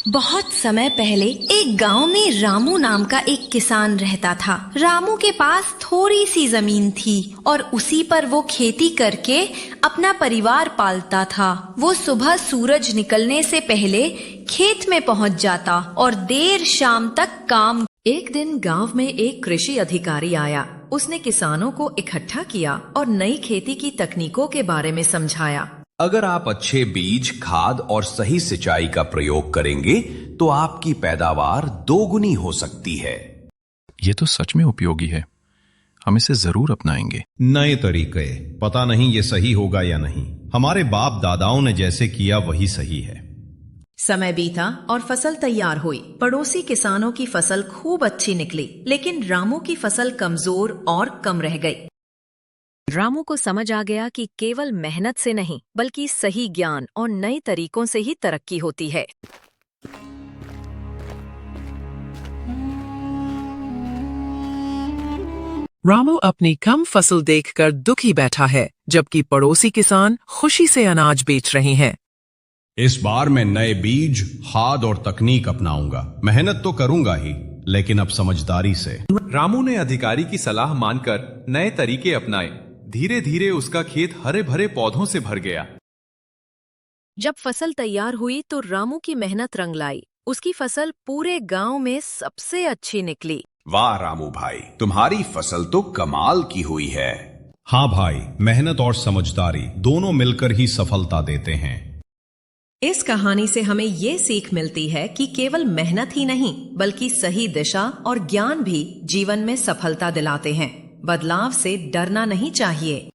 बहुत समय पहले एक गांव में रामू नाम का एक किसान रहता था। रामू के पास थोड़ी सी जमीन थी और उसी पर वो खेती करके अपना परिवार पालता था। वो सुबह सूरज निकलने से पहले खेत में पहुंच जाता और देर शाम तक काम। एक दिन गांव में एक कृषि अधिकारी आया। उसने किसानों को इकट्ठा किया और नई खेती की तकनीकों के बारे में समझाया। अगर आप अच्छे बीज, खाद और सही सिंचाई का प्रयोग करेंगे तो आपकी पैदावार दोगुनी हो सकती है। ये तो सच में उपयोगी है, हम इसे जरूर अपनाएंगे। नए तरीके, पता नहीं ये सही होगा या नहीं। हमारे बाप दादाओं ने जैसे किया वही सही है। समय बीता और फसल तैयार हुई। पड़ोसी किसानों की फसल खूब अच्छी निकली, लेकिन रामू की फसल कमजोर और कम रह गई। रामू को समझ आ गया कि केवल मेहनत से नहीं, बल्कि सही ज्ञान और नए तरीकों से ही तरक्की होती है। रामू अपनी कम फसल देखकर दुखी बैठा है, जबकि पड़ोसी किसान खुशी से अनाज बेच रहे हैं। इस बार मैं नए बीज, खाद और तकनीक अपनाऊंगा। मेहनत तो करूंगा ही, लेकिन अब समझदारी से। रामू ने अधिकारी की सलाह मानकर नए तरीके अपनाए। धीरे धीरे उसका खेत हरे भरे पौधों से भर गया। जब फसल तैयार हुई तो रामू की मेहनत रंग लाई। उसकी फसल पूरे गांव में सबसे अच्छी निकली। वाह रामू भाई, तुम्हारी फसल तो कमाल की हुई है। हाँ भाई, मेहनत और समझदारी दोनों मिलकर ही सफलता देते हैं। इस कहानी से हमें ये सीख मिलती है कि केवल मेहनत ही नहीं, बल्कि सही दिशा और ज्ञान भी जीवन में सफलता दिलाते हैं। बदलाव से डरना नहीं चाहिए।